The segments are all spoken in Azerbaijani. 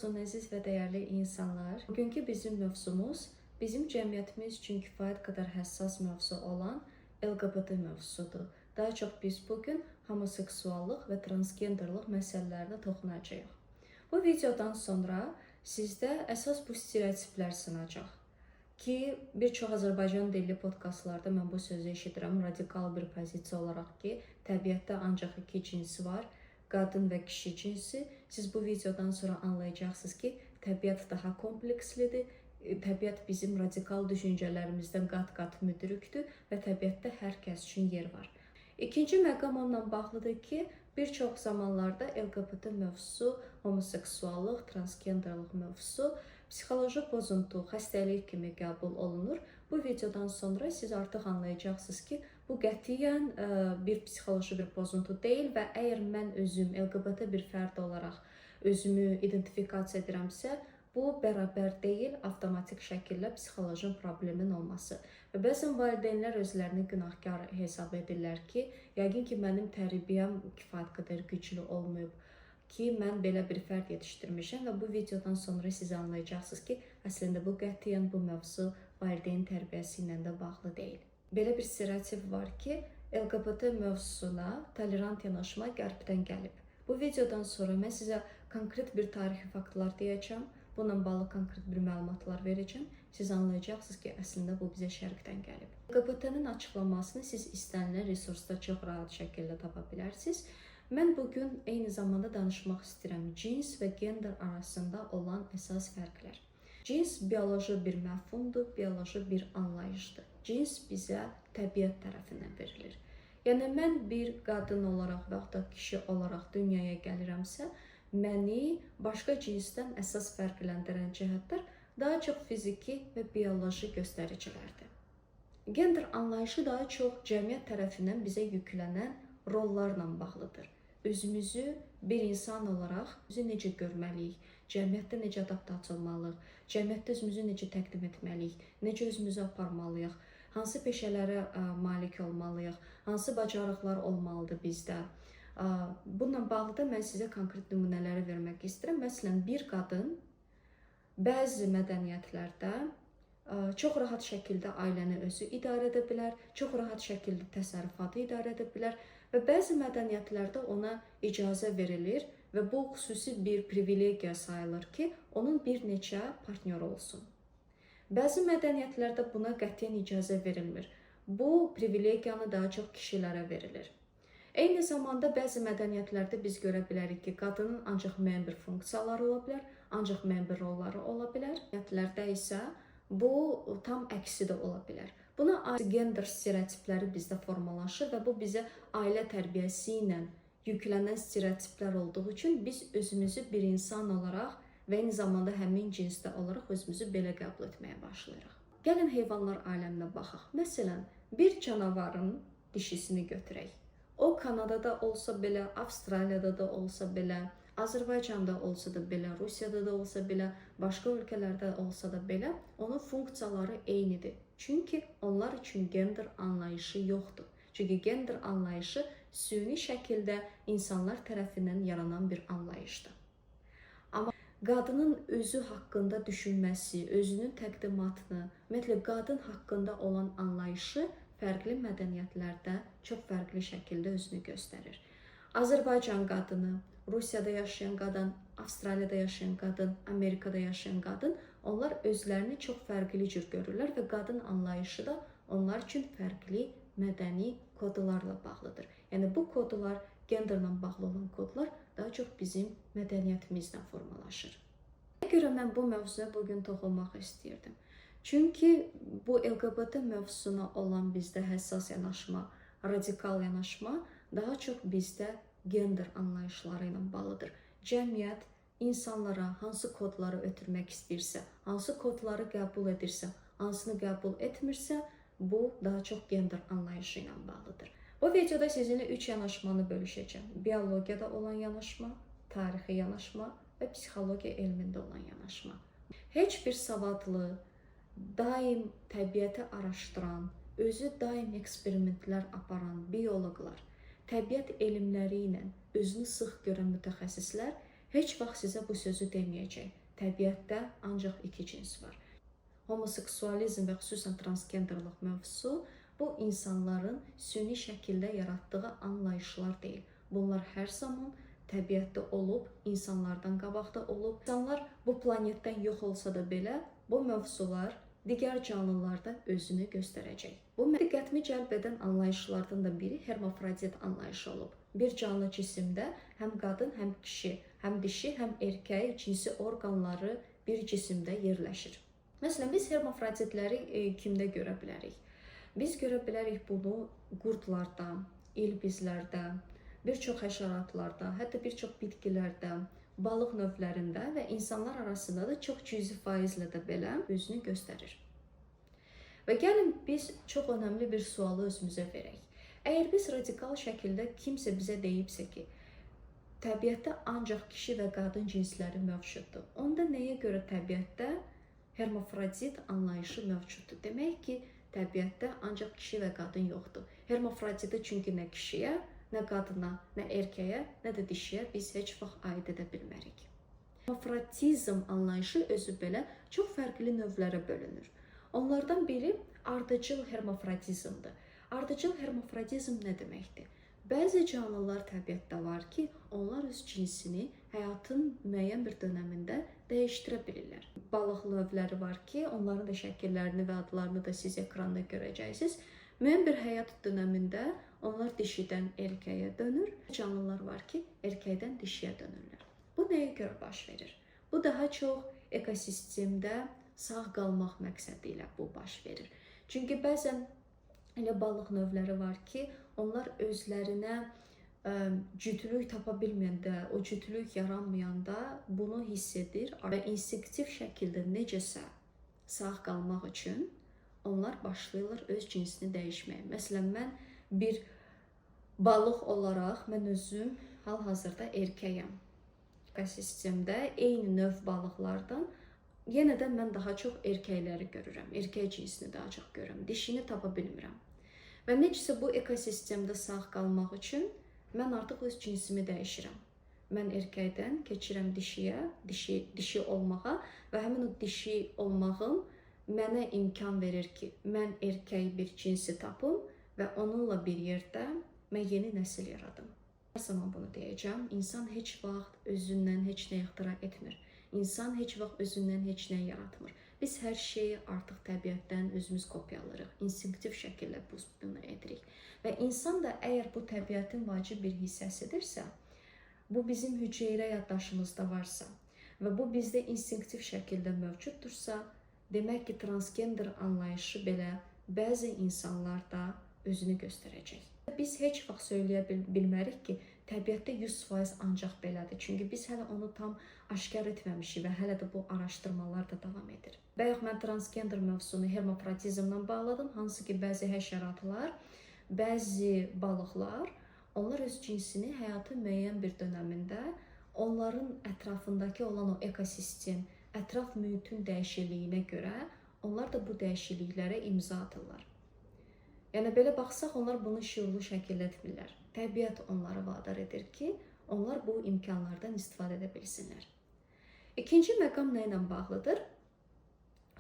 olsun əziz və dəyərli insanlar. Bugünkü bizim mövzumuz bizim cəmiyyətimiz üçün kifayət qədər həssas mövzu olan LGBT mövzusudur. Daha çox biz bugün homoseksuallıq və transgenderlıq məsələlərinə toxunacağıq. Bu videodan sonra sizdə əsas bu stereotiplər sınacaq. Ki bir çox Azərbaycan dilli podkastlarda mən bu sözü eşidirəm radikal bir pozisiya olaraq ki, təbiətdə ancaq iki cinsi var. Qadın və kişi cinsi. Siz bu videodan sonra anlayacaqsınız ki, təbiət daha komplekslidir. Təbiət bizim radikal düşüncələrimizdən qat-qat müdrikdir və təbiətdə hər kəs üçün yer var. İkinci məqam onunla bağlıdır ki, bir çox zamanlarda LGBT mövzusu, homoseksuallıq, transgenderlıq mövzusu psixoloji pozuntu, xəstəlik kimi qəbul olunur. Bu videodan sonra siz artıq anlayacaqsınız ki, bu qətiyyən bir psixoloji bir pozuntu deyil və əgər mən özüm LGBT bir fərd olaraq özümü identifikasiya edirəmsə, bu bərabər deyil, avtomatik şəkildə psixoloji problemin olması. Və bəzən valideynlər özlərini günahkar hesab edirlər ki, yəqin ki, mənim tərbiyəm kifayət qədər güclü olmayıb ki, mən belə bir fərd yetişdirmişəm və bu videodan sonra siz anlayacaqsınız ki, əslində bu qətiyyən bu mövzu valideyn tərbiyəsi ilə də bağlı deyil. Belə bir stereotip var ki, LGBT mövzusuna tolerant yanaşma qərbdən gəlib. Bu videodan sonra mən sizə konkret bir tarixi faktlar deyəcəm. Bununla bağlı konkret bir məlumatlar verəcəm. Siz anlayacaqsınız ki, əslində bu bizə şərqdən gəlib. LGBT-nin açıqlamasını siz istənilən resursda çox rahat şəkildə tapa bilərsiniz. Mən bugün eyni zamanda danışmaq istəyirəm cins və gender arasında olan əsas fərqlər. Cins bioloji bir məfhumdur, bioloji bir anlayışdır. Cins bizə təbiət tərəfindən verilir. Yəni mən bir qadın olaraq və yaxud da kişi olaraq dünyaya gəlirəmsə, məni başqa cinsdən əsas fərqləndirən cəhətlər daha çox fiziki və bioloji göstəricilərdir. Gender anlayışı daha çox cəmiyyət tərəfindən bizə yüklənən rollarla bağlıdır. Özümüzü bir insan olaraq özümüzü necə görməliyik, cəmiyyətdə necə adaptasiya olmalıyıq, cəmiyyətdə özümüzü necə təqdim etməliyik, necə özümüzü aparmalıyıq, hansı peşələrə malik olmalıyıq, hansı bacarıqlar olmalıdır bizdə. Bununla bağlı da mən sizə konkret nümunələri vermək istəyirəm. Məsələn, bir qadın bəzi mədəniyyətlərdə çox rahat şəkildə ailəni özü idarə edə bilər, çox rahat şəkildə təsərrüfatı idarə edə bilər və bəzi mədəniyyətlərdə ona icazə verilir və bu xüsusi bir privilegiya sayılır ki, onun bir neçə partnyor olsun. Bəzi mədəniyyətlərdə buna qətiyyən icazə verilmir. Bu privilegiyanı daha çox kişilərə verilir. Eyni zamanda bəzi mədəniyyətlərdə biz görə bilərik ki, qadının ancaq müəyyən bir funksiyaları ola bilər, ancaq müəyyən bir rolları ola bilər. Mədəniyyətlərdə isə bu tam əksi də ola bilər. Buna gender stereotipləri bizdə formalaşır və bu bizə ailə tərbiyəsi ilə yüklənən stereotiplər olduğu üçün biz özümüzü bir insan olaraq və eyni zamanda həmin cinsdə olaraq özümüzü belə qəbul etməyə başlayırıq. Gəlin heyvanlar aləminə baxaq. Məsələn, bir canavarın dişisini götürək. O Kanadada olsa belə, Avstraliyada da olsa belə, Azərbaycanda olsa da belə, Rusiyada da olsa belə, başqa ölkələrdə olsa da belə, onun funksiyaları eynidir. Çünki onlar üçün gender anlayışı yoxdur. Çünki gender anlayışı süni şəkildə insanlar tərəfindən yaranan bir anlayışdır. Amma qadının özü haqqında düşünməsi, özünün təqdimatını, ümumiyyətlə qadın haqqında olan anlayışı fərqli mədəniyyətlərdə çox fərqli şəkildə özünü göstərir. Azərbaycan qadını, Rusiyada yaşayan qadın, Avstraliyada yaşayan qadın, Amerikada yaşayan qadın, onlar özlərini çox fərqli cür görürlər və qadın anlayışı da onlar üçün fərqli mədəni kodlarla bağlıdır. Yəni bu kodlar, genderlə bağlı olan kodlar daha çox bizim mədəniyyətimizlə formalaşır. Nəyə görə mən bu mövzuya bugün toxunmaq istəyirdim? Çünki bu LGBT mövzusuna olan bizdə həssas yanaşma, radikal yanaşma daha çox bizdə gender anlayışları ilə bağlıdır. Cəmiyyət insanlara hansı kodları ötürmək istəyirsə, hansı kodları qəbul edirsə, hansını qəbul etmirsə, bu daha çox gender anlayışı ilə bağlıdır. Bu videoda sizinlə 3 yanaşmanı bölüşəcəm. Biologiyada olan yanaşma, tarixi yanaşma və psixologiya elmində olan yanaşma. Heç bir savadlı, daim təbiəti araşdıran, özü daim eksperimentlər aparan bioloqlar, təbiət elmləri ilə özünü sıx görən mütəxəssislər heç vaxt sizə bu sözü deməyəcək. Təbiətdə ancaq iki cins var. Homoseksualizm və xüsusən transgenderlik mövzusu bu insanların süni şəkildə yaratdığı anlayışlar deyil. Bunlar hər zaman təbiətdə olub, insanlardan qabaqda olub. İnsanlar bu planetdən yox olsa da belə, bu mövzular digər canlılarda özünü göstərəcək. Bu diqqətimi cəlb edən anlayışlardan da biri hermafrodit anlayışı olub. Bir canlı cisimdə həm qadın, həm kişi, həm dişi, həm erkək cinsi orqanları bir cisimdə yerləşir. Məsələn, biz hermafroditləri kimdə görə bilərik? Biz görə bilərik bunu qurdlarda, ilbizlərdə, bir çox həşəratlarda, hətta bir çox bitkilərdə, balıq növlərində və insanlar arasında da çox cüzi faizlə də belə özünü göstərir. Və gəlin biz çox önəmli bir sualı özümüzə verək. Əgər biz radikal şəkildə kimsə bizə deyibsə ki, təbiətdə ancaq kişi və qadın cinsləri mövcuddur, onda nəyə görə təbiətdə hermafrodit anlayışı mövcuddur? Demək ki, təbiətdə ancaq kişi və qadın yoxdur. Hermafroditi çünki nə kişiyə, nə qadına, nə erkəyə, nə də dişiyə biz heç vaxt aid edə bilmərik. Hermafrodizm anlayışı özü belə çox fərqli növlərə bölünür. Onlardan biri ardıcıl hermafrodizmdir. Ardıcıl hermafrodizm nə deməkdir? Bəzi canlılar təbiətdə var ki, onlar öz cinsini həyatın müəyyən bir dönəmində dəyişdirə bilirlər. Balıq növləri var ki, onların da şəkillərini və adlarını da siz ekranda görəcəksiniz. Müəyyən bir həyat dönəmində onlar dişidən erkəyə dönür. Canlılar var ki, erkəkdən dişiyə dönürlər. Bu nəyə görə baş verir? Bu daha çox ekosistemdə sağ qalmaq məqsədi ilə bu baş verir. Çünki bəzən elə balıq növləri var ki, onlar özlərinə cütlük tapa bilməyəndə, o cütlük yaranmayanda bunu hiss edir və instinktiv şəkildə necəsə sağ qalmaq üçün onlar başlayırlar öz cinsini dəyişməyə. Məsələn, mən bir balıq olaraq mən özüm hal-hazırda erkəyəm. Ekosistemdə eyni növ balıqlardan yenə də mən daha çox erkəkləri görürəm. Erkək cinsini daha çox görürəm. Dişini tapa bilmirəm. Və necəsə bu ekosistemdə sağ qalmaq üçün mən artıq öz cinsimi dəyişirəm. Mən erkəkdən keçirəm dişiyə, dişi olmağa və həmin o dişi olmağım mənə imkan verir ki, mən erkək bir cinsi tapım və onunla bir yerdə mən yeni nəsil yaradım. Hər zaman bunu deyəcəm, insan heç vaxt özündən heç nə ixtira etmir. İnsan heç vaxt özündən heç nə yaratmır. Biz hər şeyi artıq təbiətdən özümüz kopyalarıq, instinktiv şəkildə bunu edirik. Və insan da əgər bu təbiətin vacib bir hissəsidirsə, bu bizim hüceyrə yaddaşımızda varsa və bu bizdə instinktiv şəkildə mövcuddursa, demək ki, transgender anlayışı belə bəzi insanlarda özünü göstərəcək. Biz heç vaxt söyləyə bilmərik ki, təbiətdə 100% ancaq belədir. Çünki biz hələ onu tam aşkar etməmişik və hələ də bu araşdırmalar da davam edir. Bayaq mən transgender mövzusunu hermafrodizmlə bağladım. Hansı ki, bəzi həşəratlar, bəzi balıqlar, onlar öz cinsini həyatın müəyyən bir dönəmində onların ətrafındakı olan o ekosistem, ətraf mühitin dəyişikliyinə görə onlar da bu dəyişikliklərə imza atırlar. Yəni, belə baxsaq, onlar bunu şüurlu şəkildə etmirlər. Təbiət onları vadar edir ki, onlar bu imkanlardan istifadə edə bilsinlər. İkinci məqam nə ilə bağlıdır?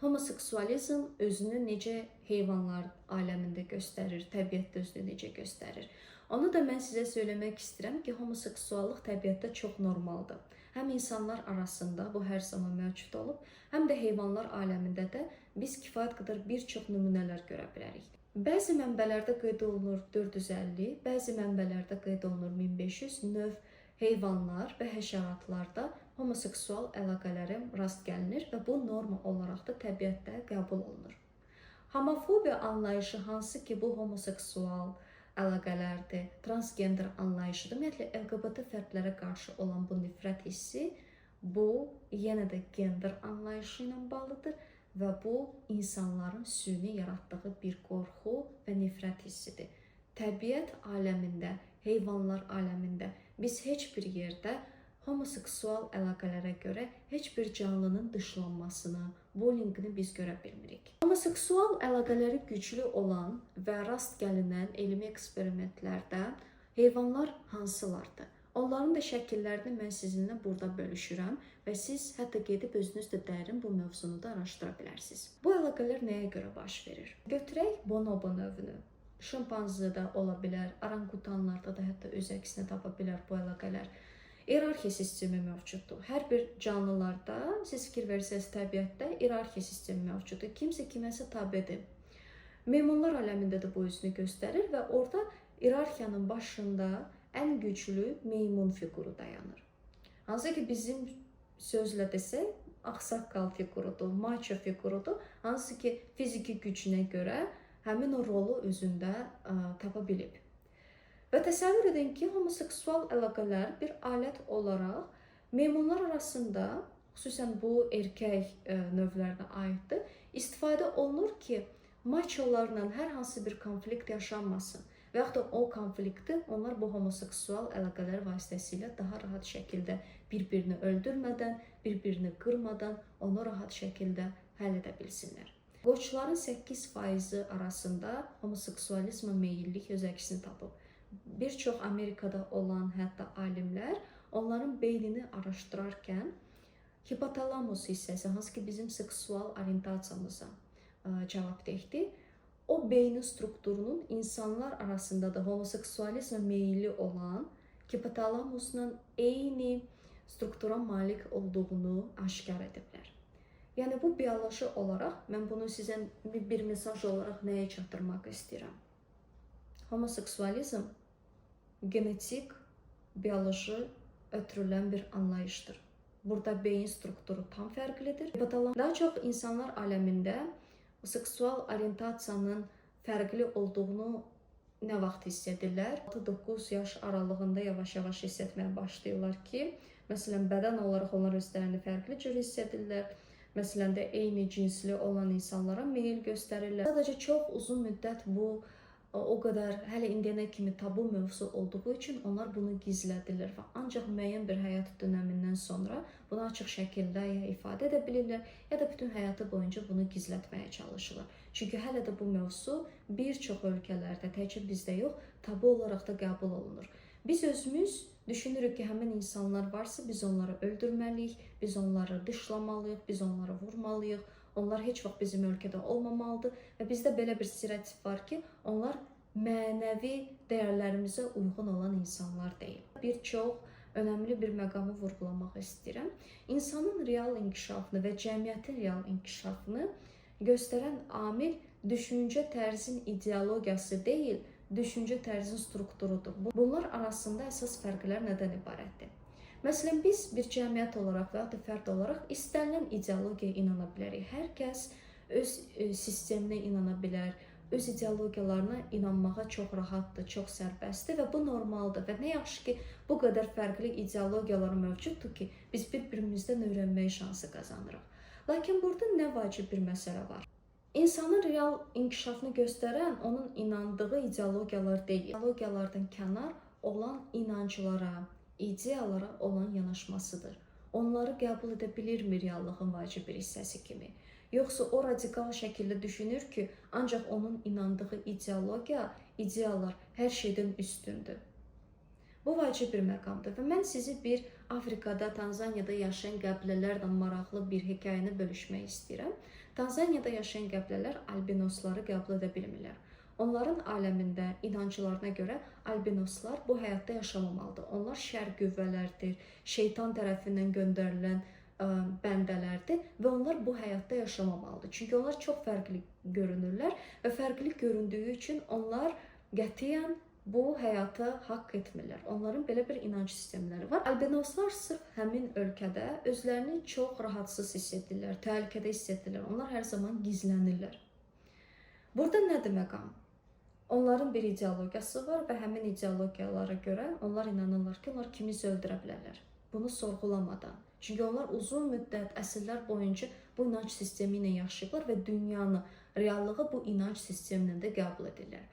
Homoseksualizm özünü necə heyvanlar aləmində göstərir, təbiətdə özünü necə göstərir? Onu da mən sizə söyləmək istəyirəm ki, homoseksuallıq təbiətdə çox normaldır. Həm insanlar arasında bu hər zaman mövcud olub, həm də heyvanlar aləmində də biz kifayət qədər bir çox nümunələr görə bilərik. Bəzi mənbələrdə qeyd olunur 450, bəzi mənbələrdə qeyd olunur 1500 növ heyvanlar və həşəratlarda homoseksual əlaqələrə rast gəlinir və bu norma olaraq da təbiətdə qəbul olunur. Homofobiya anlayışı, hansı ki, bu homoseksual əlaqələrdir, transgender anlayışıdır, ümumiyyətlə LGBT fərdlərə qarşı olan bu nifrət hissi, bu yenə də gender anlayışı ilə bağlıdır və bu insanların süni yaratdığı bir qorxu və nifrət hissidir. Təbiət aləmində, heyvanlar aləmində biz heç bir yerdə homoseksual əlaqələrə görə heç bir canlının dışlanmasını, bullyingini biz görə bilmirik. Homoseksual əlaqələri güclü olan və rast gəlinən elmi eksperimentlərdə heyvanlar hansılardır? Onların da şəkillərini mən sizinlə burada bölüşürəm və siz hətta gedib özünüz də dərin bu mövzunu da araşdıra bilərsiniz. Bu əlaqələr nəyə görə baş verir? Götürək bonobo növünü. Şimpanzıda ola bilər, oranqutanlarda da hətta öz əksini tapa bilər bu əlaqələr. İrarxiya sistemi mövcuddur. Hər bir canlılarda, siz fikir versəniz təbiətdə irarxiya sistemi mövcuddur. Kimsə kiməsə tabedir. Meymunlar aləmində də bu özünü göstərir və orada irarxiyanın başında ən güclü meymun fiquru dayanır. Hansı ki bizim sözlə desək, ağsaqqal figurudur, maço figurudur. Hansı ki fiziki gücünə görə həmin o rolu özündə tapa bilib. Və təsəvvür edin ki, homoseksual əlaqələr bir alət olaraq meymunlar arasında, xüsusən bu erkək növlərinə aiddir, istifadə olunur ki, maçolarla hər hansı bir konflikt yaşanmasın. Və yaxud da o konflikti onlar bu homoseksual əlaqələr vasitəsilə daha rahat şəkildə bir-birini öldürmədən, bir-birini qırmadan onu rahat şəkildə həll edə bilsinlər. Qoçların 8% arasında homoseksualizmə meyillik öz əksini tapıb. Bir çox Amerikada olan hətta alimlər onların beynini araşdırarkən hipotalamus hissəsi, hansı ki bizim seksual orientasiyamıza cavabdehdir, o beynin strukturunun insanlar arasında da homoseksualizmə meyilli olan hipotalamusla eyni struktura malik olduğunu aşkar ediblər. Yəni bu bioloji olaraq, mən bunu sizə bir mesaj olaraq nəyə çatdırmaq istəyirəm? Homoseksualizm genetik, bioloji ötürülən bir anlayışdır. Burada beyin strukturu tam fərqlidir. Daha çox insanlar aləmində seksual orientasiyanın fərqli olduğunu nə vaxt hiss edirlər? 6-9 yaş aralığında yavaş-yavaş hiss etməyə başlayırlar ki, məsələn, bədən olaraq onlar özlərini fərqli cür hiss edirlər. Məsələn də eyni cinsli olan insanlara meyil göstərirlər. Sadəcə çox uzun müddət bu o qədər hələ indiyənə kimi tabu mövzu olduğu üçün onlar bunu gizlədirlər və ancaq müəyyən bir həyat dönəmindən sonra bunu açıq şəkildə ya ifadə edə bilirlər, ya da bütün həyatı boyunca bunu gizlətməyə çalışırlar. Çünki hələ də bu mövzu bir çox ölkələrdə, təkcə bizdə yox, tabu olaraq da qəbul olunur. Biz özümüz düşünürük ki, həmin insanlar varsa biz onları öldürməliyik, biz onları dışlamalıyıq, biz onları vurmalıyıq. Onlar heç vaxt bizim ölkədə olmamalıdır və bizdə belə bir stereotip var ki, onlar mənəvi dəyərlərimizə uyğun olan insanlar deyil. Bir çox önəmli bir məqamı vurğulamaq istəyirəm. İnsanın real inkişafını və cəmiyyətin real inkişafını göstərən amil düşüncə tərzin ideologiyası deyil, düşüncə tərzin strukturudur. Bunlar arasında əsas fərqlər nədən ibarətdir? Məsələn, biz bir cəmiyyət olaraq və ya da fərd olaraq istənilən ideologiyaya inana bilərik. Hər kəs öz sisteminə inana bilər, öz ideologiyalarına inanmağa çox rahatdır, çox sərbəstdir və bu normaldır. Və nə yaxşı ki, bu qədər fərqli ideologiyalar mövcuddur ki, biz bir-birimizdən öyrənməyə şansı qazanırıq. Lakin burada nə vacib bir məsələ var? İnsanın real inkişafını göstərən onun inandığı ideologiyalar deyil. İdeologiyalardan kənar olan inanclara, ideyalara olan yanaşmasıdır. Onları qəbul edə bilirmi reallığın vacib bir hissəsi kimi? Yoxsa o radikal şəkildə düşünür ki, ancaq onun inandığı ideologiya, ideyalar hər şeydən üstündür. Bu vacib bir məqamdır və mən sizi bir Afrikada, Tanzaniyada yaşayan qəbilələrlə maraqlı bir hekayəni bölüşmək istəyirəm. Tanzaniyada yaşayan qəbilələr albinosları qəbul edə bilmirlər. Onların aləmində, inanclarına görə albinoslar bu həyatda yaşamamalıdır. Onlar şər qüvvələrdir, şeytan tərəfindən göndərilən bəndələrdir və onlar bu həyatda yaşamamalıdır. Çünki onlar çox fərqli görünürlər və fərqli göründüyü üçün onlar qətiyyən bu həyata haqq etmirlər. Onların belə bir inanc sistemləri var. Albinoslar sırf həmin ölkədə özlərini çox rahatsız hiss edirlər, təhlükədə hiss edirlər. Onlar hər zaman gizlənirlər. Burada nədir məqam? Onların bir ideologiyası var və həmin ideologiyalara görə onlar inanırlar ki, onlar kimisə öldürə bilərlər. Bunu sorğulamadan. Çünki onlar uzun müddət, əsrlər boyunca bu inanc sistemi ilə yaşayıblar və dünyanı, reallığı bu inanc sistemi ilə də qəbul edirlər.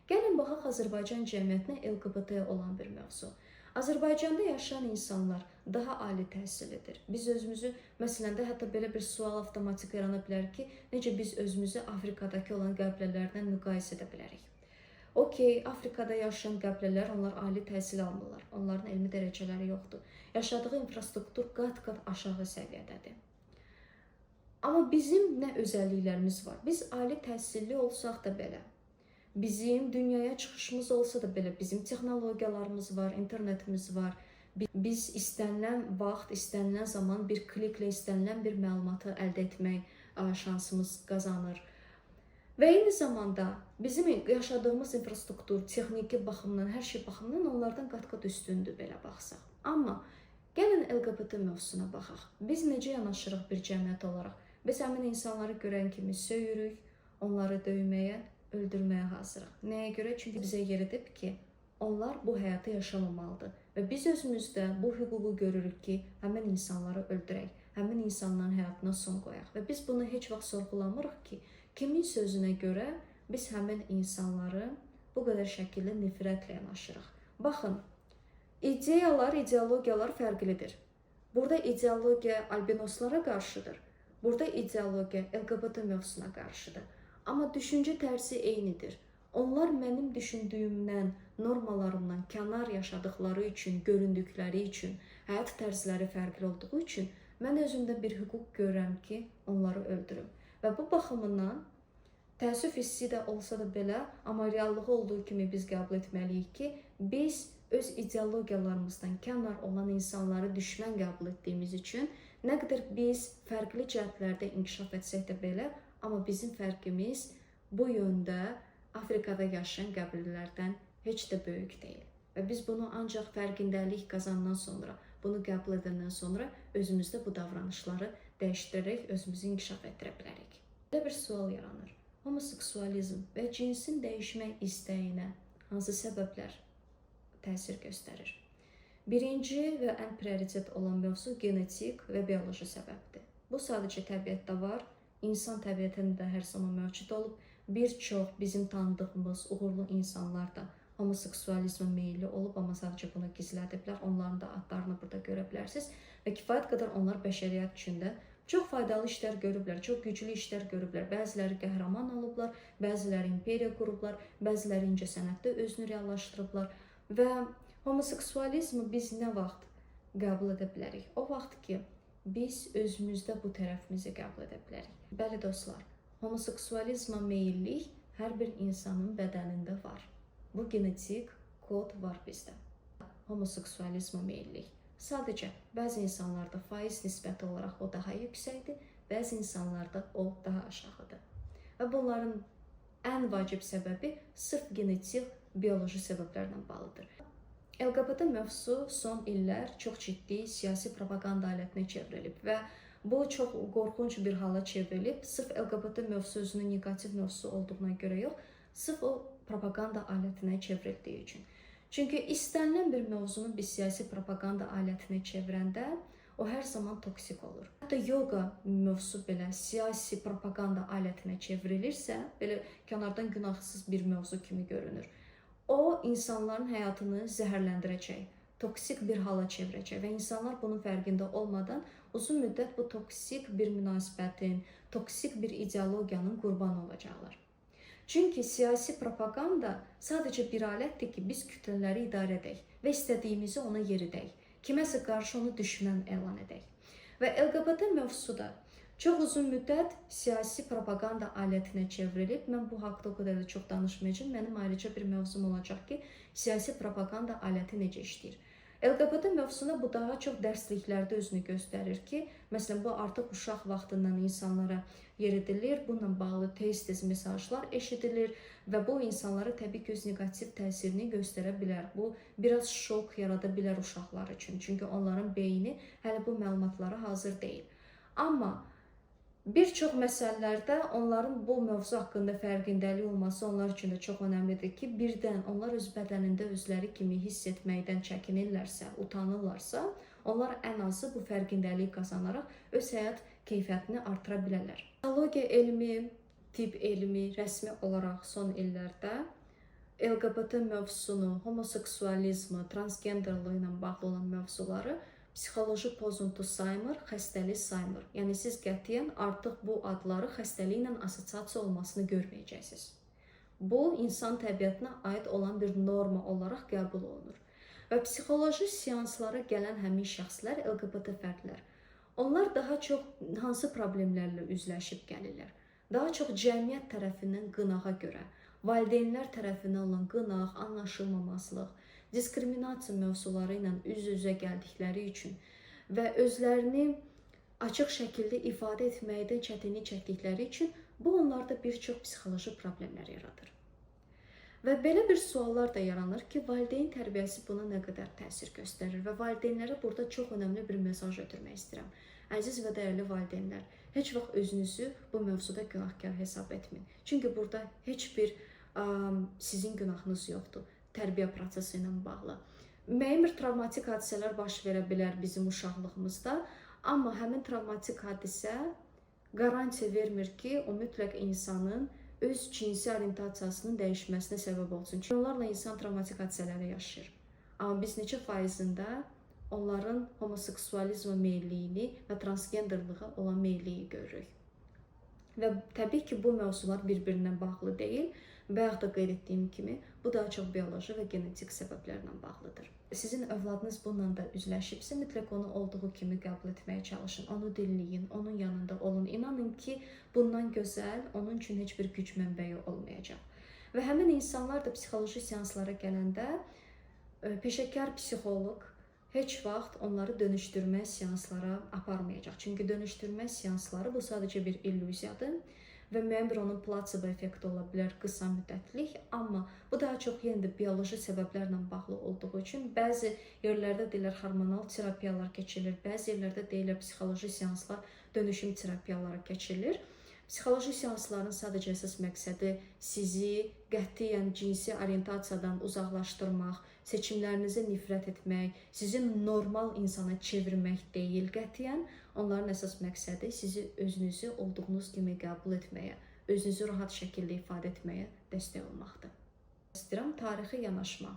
Gəlin baxaq Azərbaycan cəmiyyətinə LGBT olan bir mövzu. Azərbaycanda yaşayan insanlar daha ali təhsillidir. Biz özümüzü, məsələn də hətta belə bir sual avtomatik yarana bilər ki, necə biz özümüzü Afrikadakı olan qəbilələrdən müqayisə edə bilərik? Okey, Afrikada yaşayan qəbilələr, onlar ali təhsil almırlar. Onların elmi dərəcələri yoxdur. Yaşadığı infrastruktur qat-qat aşağı səviyyədədir. Amma bizim nə özəlliklərimiz var? Biz ali təhsilli olsaq da belə, bizim dünyaya çıxışımız olsa da belə, bizim texnologiyalarımız var, internetimiz var. Biz istənilən vaxt, istənilən zaman bir kliklə istənilən bir məlumatı əldə etmək şansımız qazanır. Və eyni zamanda bizim yaşadığımız infrastruktur, texniki baxımdan, hər şey baxımdan onlardan qat-qat üstündür belə baxsaq. Amma gəlin LGBT mövzusuna baxaq. Biz necə yanaşırıq bir cəmiyyət olaraq? Biz həmin insanları görən kimi söyürük, onları döyməyə, öldürməyə hazırıq. Nəyə görə? Çünki bizə yer edib ki, onlar bu həyatı yaşamamalıdır. Və biz özümüzdə bu hüququ görürük ki, həmin insanları öldürək, həmin insanların həyatına son qoyaq. Və biz bunu heç vaxt sorğulamırıq ki, kimin sözünə görə biz həmin insanları bu qədər şəkildə nifrətlə yanaşırıq. Baxın, ideyalar, ideologiyalar fərqlidir. Burada ideologiya albinoslara qarşıdır. Burada ideologiya LGBT mövzusuna qarşıdır. Amma düşüncə tərzi eynidir. Onlar mənim düşündüyümdən, normalarımdan kənar yaşadıkları üçün, göründükləri üçün, həyat tərzləri fərqli olduğu üçün mən özümdə bir hüquq görürəm ki, onları öldürüm. Və bu baxımından təəssüf hissi də olsa da belə, amma reallığı olduğu kimi biz qəbul etməliyik ki, biz öz ideologiyalarımızdan kənar olan insanları düşmən qəbul etdiyimiz üçün nə qədər biz fərqli cəhətlərdə inkişaf etsək də belə, amma bizim fərqimiz bu yöndə Afrikada yaşayan qəbilələrdən heç də böyük deyil. Və biz bunu ancaq fərqindəlik qazandan sonra, bunu qəbul edəndən sonra özümüzdə bu davranışları dəyişdirərək özümüzü inkişaf etdirə bilərik. Belə bir sual yaranır. Homoseksualizm və cinsin dəyişmək istəyinə hansı səbəblər təsir göstərir? Birinci və ən prioritet olan mövzu genetik və bioloji səbəbdir. Bu sadəcə təbiətdə var, insan təbiətində hər zaman mövcud olub. Bir çox bizim tanıdığımız uğurlu insanlar da homoseksualizmə meyilli olub, amma sadəcə bunu gizlədiblər. Onların da adlarını burada görə bilərsiniz. Və kifayət qədər onlar bəşəriyyət üçündə çox faydalı işlər görüblər, çox güclü işlər görüblər. Bəziləri qəhrəman olublar, bəziləri imperiya qurublar, bəziləri incəsənətdə özünü reallaşdırıblar. Və homoseksualizmi biz nə vaxt qəbul edə bilərik? O vaxt ki, biz özümüzdə bu tərəfimizi qəbul edə bilərik. Bəli dostlar, homoseksualizmə meyillik hər bir insanın bədənində var. Bu genetik kod var bizdə. Homoseksualizmə meyillik. Sadəcə bəzi insanlarda faiz nisbəti olaraq o daha yüksəkdir, bəzi insanlarda o daha aşağıdır. Və bunların ən vacib səbəbi sırf genetik, bioloji səbəblərlə bağlıdır. LGBT mövzusu son illər çox ciddi siyasi propaganda alətinə çevrilib və bu çox qorxunc bir hala çevrilib. Sırf LGBT mövzusu özünün negativ mövzusu olduğuna görə yox, sırf o propaganda alətinə çevrildiyi üçün. Çünki istənilən bir mövzunu biz siyasi propaganda alətinə çevirəndə o hər zaman toksik olur. Hətta yoga mövzusu belə siyasi propaganda alətinə çevrilirsə, belə kənardan günahsız bir mövzu kimi görünür. O, insanların həyatını zəhərləndirəcək, toksik bir hala çevirəcək və insanlar bunun fərqində olmadan uzun müddət bu toksik bir münasibətin, toksik bir ideologiyanın qurbanı olacaqlar. Çünki siyasi propaganda sadəcə bir alətdir ki, biz kütlələri idarə edək və istədiyimizi ona yeridək, kiməsə qarşı onu düşmən elan edək. Və LGBT mövzusu da çox uzun müddət siyasi propaganda alətinə çevrilib. Mən bu haqda o qədər də çox danışmayacağım. Mənim ayrıca bir mövzum olacaq ki, siyasi propaganda aləti necə işləyir. LGBT mövzusunda bu daha çox dərsliklərdə özünü göstərir ki, məsələn, bu artıq uşaq vaxtından insanlara yeridilir, bununla bağlı tez-tez mesajlar eşidilir və bu insanlara təbii ki, öz negativ təsirini göstərə bilər. Bu, biraz şok yarada bilər uşaqlar üçün, çünki onların beyni hələ bu məlumatlara hazır deyil. Amma bir çox məsələlərdə onların bu mövzu haqqında fərqindəlik olması onlar üçün də çox önəmlidir ki, birdən onlar öz bədənində özləri kimi hiss etməkdən çəkinirlərsə, utanırlarsa, onlar ən azı bu fərqindəlik qazanaraq öz həyat keyfiyyətini artıra bilərlər. Psixologiya elmi, tibb elmi rəsmi olaraq son illərdə LGBT mövzusunu, homoseksualizmi, transgenderliyi ilə bağlı olan mövzuları psixoloji pozuntu saymır, xəstəlik saymır. Yəni siz qətiyyən artıq bu adları xəstəliklə assosiasiya olmasını görməyəcəksiniz. Bu, insan təbiətinə aid olan bir norma olaraq qəbul olunur. Və psixoloji seanslara gələn həmin şəxslər LGBT fərdlər. Onlar daha çox hansı problemlərlə üzləşib gəlirlər? Daha çox cəmiyyət tərəfindən qınağa görə, valideynlər tərəfindən olan qınaq, anlaşılmaması, diskriminasiya mövzuları ilə üz-üzə gəldikləri üçün və özlərini açıq şəkildə ifadə etməkdən çətinlik çəkdikləri üçün bu onlarda bir çox psixoloji problemlər yaradır. Və belə bir suallar da yaranır ki, valideyn tərbiyəsi buna nə qədər təsir göstərir və valideynlərə burada çox önəmli bir mesaj ötürmək istəyirəm. Əziz və dəyərli valideynlər, heç vaxt özünüzü bu mövzuda günahkar hesab etməyin. Çünki burada heç bir sizin günahınız yoxdur tərbiyə prosesi ilə bağlı. Müəyyən bir travmatik hadisələr baş verə bilər bizim uşaqlığımızda, amma həmin travmatik hadisə qarantiya vermir ki, o mütləq insanın öz cinsi orientasiyasının dəyişməsinə səbəb olsun. Çünki onlarla insan travmatik hadisələri yaşayır. Amma biz neçə faizində onların homoseksualizmə meylliyini və transgenderlığa olan meyilliyi görürük. Və təbii ki, bu mövzular bir-birinə bağlı deyil. Bayaq da qeyd etdiyim kimi, bu daha çox bioloji və genetik səbəblərlə bağlıdır. Sizin övladınız bununla da üzləşibsə, mütləq onu olduğu kimi qəbul etməyə çalışın. Onu dinləyin, onun yanında olun. İnanın ki, bundan gözəl, onun üçün heç bir güc mənbəyi olmayacaq. Və həmin insanlar da psixoloji seanslara gələndə peşəkar psixoloq heç vaxt onları dönüşdürmə seanslara aparmayacaq. Çünki dönüşdürmə seansları bu sadəcə bir illüziyadır və müəyyən bir onun plasebo effekti ola bilər, qısa müddətlik, amma bu daha çox yenə də bioloji səbəblərlə bağlı olduğu üçün bəzi yerlərdə deyirlər hormonal terapiyalar keçirilir, bəzi yerlərdə deyirlər psixoloji seanslar, dönüşüm terapiyaları keçirilir. Psixoloji seansların sadəcə əsas məqsədi sizi qətiyyən cinsi orientasiyadan uzaqlaşdırmaq, seçimlərinizə nifrət etmək, sizi normal insana çevirmək deyil qətiyyən. Onların əsas məqsədi sizi özünüzü olduğunuz kimi qəbul etməyə, özünüzü rahat şəkildə ifadə etməyə dəstək olmaqdır. İstəyirəm tarixi yanaşma.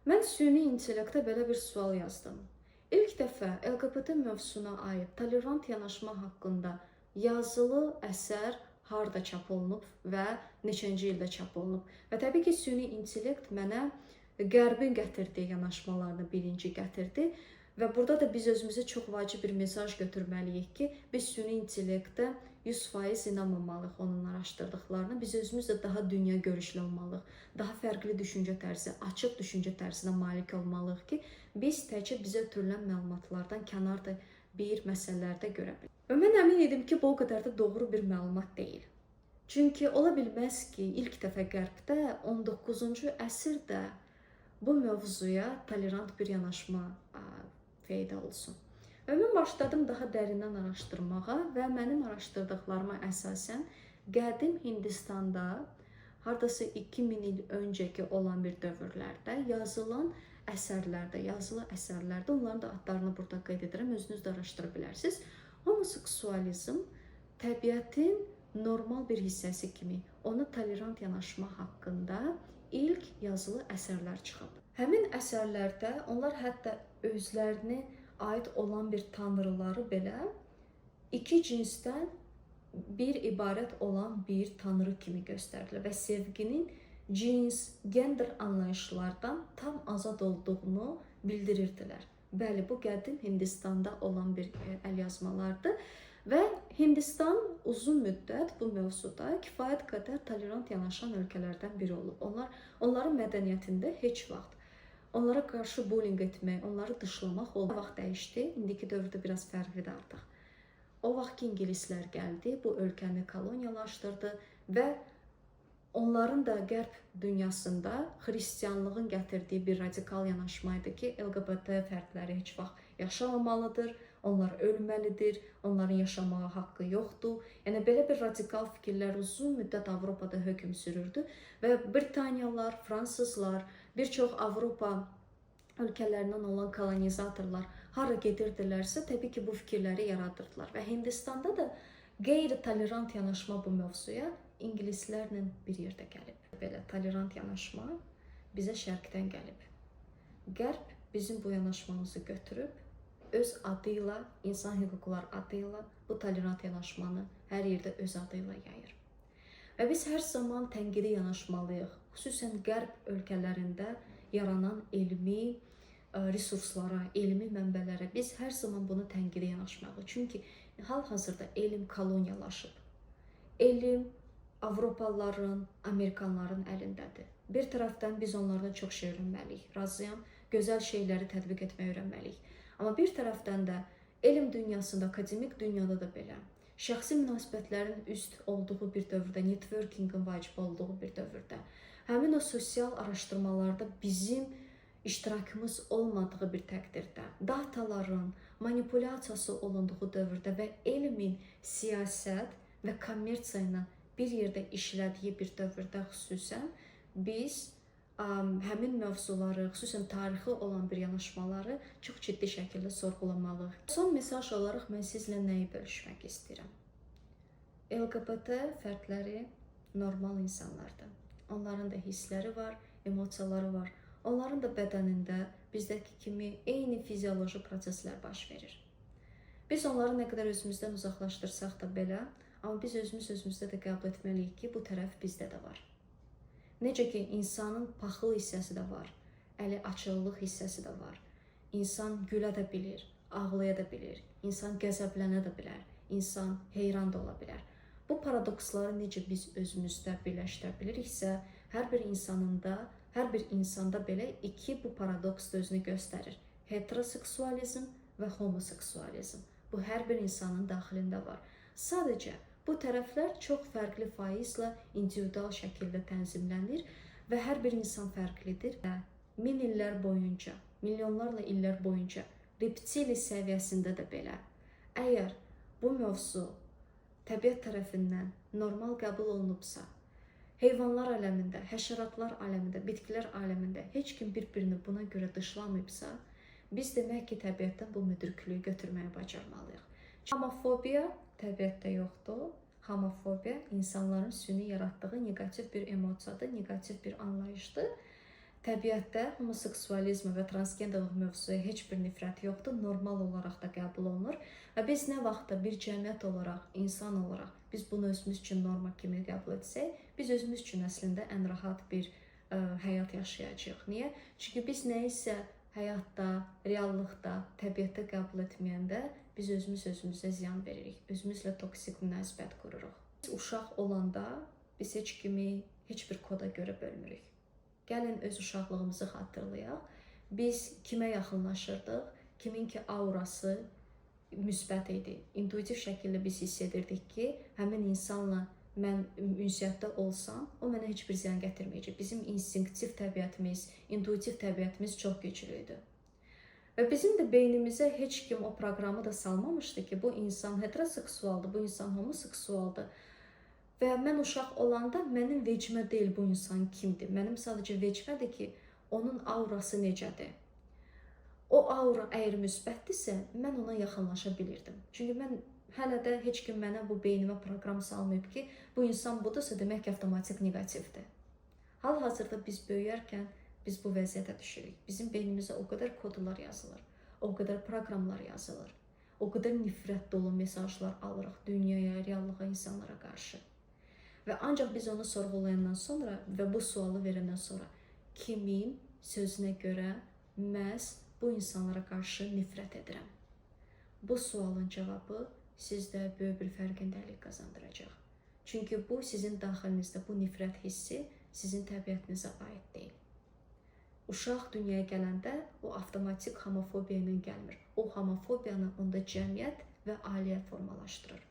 Mən süni intellektə belə bir sual yazdım. İlk dəfə LGBT mövzusuna aid tolerant yanaşma haqqında yazılı əsər harda çap olunub və neçənci ildə çap olunub. Və təbii ki, süni intellekt mənə Qərbin gətirdiyi yanaşmalarını birinci gətirdi. Və burada da biz özümüzə çox vacib bir mesaj götürməliyik ki, biz süni intellektə 100% inanmamalıyıq onun araşdırdıqlarına. Biz özümüz də daha dünya görüşlü olmalıyıq. Daha fərqli düşüncə tərzi, açıq düşüncə tərzinə malik olmalıyıq ki, biz təkcə bizə ötürülən məlumatlardan kənarda bir məsələlərdə görə bilərik. Və mən əmin idim ki, bu o qədər də doğru bir məlumat deyil. Çünki ola bilməz ki, ilk dəfə Qərbdə 19-cu əsrdə bu mövzuya tolerant bir yanaşma peyda olsun. Və mən başladım daha dərindən araşdırmağa və mənim araşdırdıqlarıma əsasən qədim Hindistanda hardasa 2000 il öncəki olan bir dövrlərdə yazılan əsərlərdə, yazılı əsərlərdə, onların da adlarını burada qeyd edirəm, özünüz də araşdıra bilərsiniz. Homoseksualizm təbiətin normal bir hissəsi kimi ona tolerant yanaşma haqqında ilk yazılı əsərlər çıxıb. Həmin əsərlərdə onlar hətta özlərinə aid olan bir tanrıları belə iki cinsdən bir ibarət olan bir tanrı kimi göstərilir və sevginin cins, gender anlayışlardan tam azad olduğunu bildirirdilər. Bəli, bu qədim Hindistanda olan bir əlyazmalardır və Hindistan uzun müddət bu mövzuda kifayət qədər tolerant yanaşan ölkələrdən biri olub. Onların mədəniyyətində heç vaxt onlara qarşı bullying etmək, onları dışlamaq oldu. O vaxt dəyişdi, indiki dövrdə biraz fərqlidir artıq. O vaxt ki, ingilislər gəldi, bu ölkəni koloniyalaşdırdı və onların da qərb dünyasında xristianlığın gətirdiyi bir radikal yanaşmaydı ki, LGBT fərdləri heç vaxt yaşamamalıdır, onlar ölməlidir, onların yaşamağa haqqı yoxdur. Yəni, belə bir radikal fikirlər uzun müddət Avropada hökm sürürdü və Britaniyalılar, Fransızlar, bir çox Avropa ölkələrindən olan kolonizatorlar hara gedirdilərsə, təbii ki, bu fikirləri yaradırdılar. Və Hindistanda da qeyri-tolerant yanaşma bu mövzuya ingilislərlə bir yerdə gəlib. Belə tolerant yanaşma bizə şərqdən gəlib. Qərb bizim bu yanaşmamızı götürüb, öz adıyla, insan hüquqlar adıyla bu tolerant yanaşmanı hər yerdə öz adıyla yayır. Və biz hər zaman tənqidi yanaşmalıyıq. Xüsusən qərb ölkələrində yaranan elmi resurslara, elmi mənbələrə biz hər zaman bunu tənqidi yanaşmalıyıq. Çünki hal-hazırda elm koloniyalaşıb. Elm Avropalıların, Amerikanların əlindədir. Bir tərəfdən biz onlardan çox şey öyrənməliyik, razıyam. Gözəl şeyləri tətbiq etməyi öyrənməliyik. Amma bir tərəfdən də elm dünyasında, akademik dünyada da belə, şəxsi münasibətlərin üst olduğu bir dövrdə, networkingin vacib olduğu bir dövrdə, həmin o sosial araşdırmalarda bizim iştirakımız olmadığı bir təqdirdə, dataların manipulyasiyası olunduğu dövrdə və elmin siyasət və kommersiya ilə bir yerdə işlədiyi bir dövrdə xüsusən biz həmin mövzuları, xüsusən tarixi olan bir yanaşmaları çox ciddi şəkildə sorğulamalıyıq. Son mesaj olaraq mən sizlə nəyi bölüşmək istəyirəm? LGBT fərdləri normal insanlardır. Onların da hissləri var, emosiyaları var. Onların da bədənində bizdəki kimi eyni fizioloji proseslər baş verir. Biz onları nə qədər özümüzdən uzaqlaşdırsaq da belə, amma biz özümüzdə də qəbul etməliyik ki, bu tərəf bizdə də var. Necə ki, insanın paxıl hissəsi də var, əli açıqlıq hissəsi də var. İnsan gülə də bilir, ağlaya da bilir, insan qəzəblənə də bilər, insan heyran da ola bilər. Bu paradoksları necə biz özümüzdə birləşdirə biliriksə, hər bir insanda belə iki bu paradoks da özünü göstərir. Heteroseksualizm və homoseksualizm. Bu hər bir insanın daxilində var. Sadəcə bu tərəflər çox fərqli faizlə individual şəkildə tənzimlənir və hər bir insan fərqlidir. Min illər boyunca, milyonlarla illər boyunca reptili səviyyəsində də belə. Əgər bu mövzu təbiət tərəfindən normal qəbul olunubsa, heyvanlar aləmində, həşəratlar aləmində, bitkilər aləmində heç kim bir-birini buna görə dışlamayıbsa, biz demək ki, təbiətdən bu müdriklüyü götürməyə bacarmalıyıq. Homofobiya təbiətdə yoxdur. Homofobiya insanların süni yaratdığı negativ bir emosiyadır, negativ bir anlayışdır. Təbiətdə homoseksualizm və transgenderlik mövzuya heç bir nifrət yoxdur, normal olaraq da qəbul olunur. Və biz nə vaxtda bir cəmiyyət olaraq, insan olaraq biz bunu özümüz üçün norma kimi qəbul etsək, biz özümüz üçün əslində ən rahat bir həyat yaşayacağıq. Niyə? Çünki biz nəyisə həyatda, reallıqda, təbiətdə qəbul etməyəndə biz özümüzə ziyan veririk, özümüzlə toksik münasibət qururuq. Biz uşaq olanda biz heç kimi heç bir koda görə bölmürük. Gəlin öz uşaqlığımızı xatırlayaq. Biz kimə yaxınlaşırdıq? Kimin ki aurası müsbət idi. İntuitiv şəkildə biz hiss edirdik ki, həmin insanla mən ünsiyyətdə olsam, o mənə heç bir ziyan gətirməyəcək. Bizim instinktiv təbiətimiz, intuitiv təbiətimiz çox güclü idi. Və bizim də beynimizə heç kim o proqramı da salmamışdı ki, bu insan heteroseksualdır, bu insan homoseksualdır. Və mən uşaq olanda mənim vecimə deyil bu insan kimdir. Mənim sadəcə vecimədir ki, onun aurası necədir. O aura əgər müsbətdirsə, mən ona yaxınlaşa bilirdim. Çünki mən hələ də heç kim mənə bu beynimə proqram salmayıb ki, bu insan budursa demək ki, avtomatik negativdir. Hal-hazırda biz böyüyərkən biz bu vəziyyətə düşürük. Bizim beynimizə o qədər kodlar yazılır, o qədər proqramlar yazılır, o qədər nifrət dolu mesajlar alırıq dünyaya, reallığa, insanlara qarşı. Və ancaq biz onu sorğulayandan sonra və bu sualı verəndən sonra kimin sözünə görə məhz bu insanlara qarşı nifrət edirəm? Bu sualın cavabı sizdə böyük bir fərqindəlik qazandıracaq. Çünki bu sizin daxilinizdə bu nifrət hissi sizin təbiətinizə aid deyil. Uşaq dünyaya gələndə o avtomatik homofobiya ilə gəlmir. O homofobiyanı onda cəmiyyət və ailə formalaşdırır.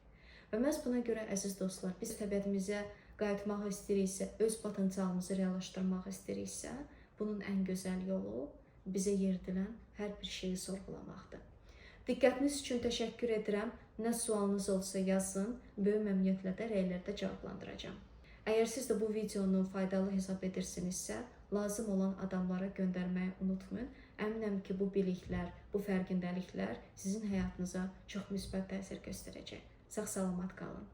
Və məhz buna görə, əziz dostlar, biz təbiətimizə qayıtmaq istəyiriksə, öz potensialımızı reallaşdırmaq istəyiriksə, bunun ən gözəl yolu bizə yeridilən hər bir şeyi sorğulamaqdır. Diqqətiniz üçün təşəkkür edirəm. Nə sualınız olsa yazın, böyük məmnuniyyətlə də rəylərdə cavablandıracağam. Əgər siz də bu videonu faydalı hesab edirsinizsə, lazım olan adamlara göndərməyi unutmayın. Əminəm ki, bu biliklər, bu fərqindəliklər sizin həyatınıza çox müsbət təsir göstərəcək. Sağ-salamat qalın.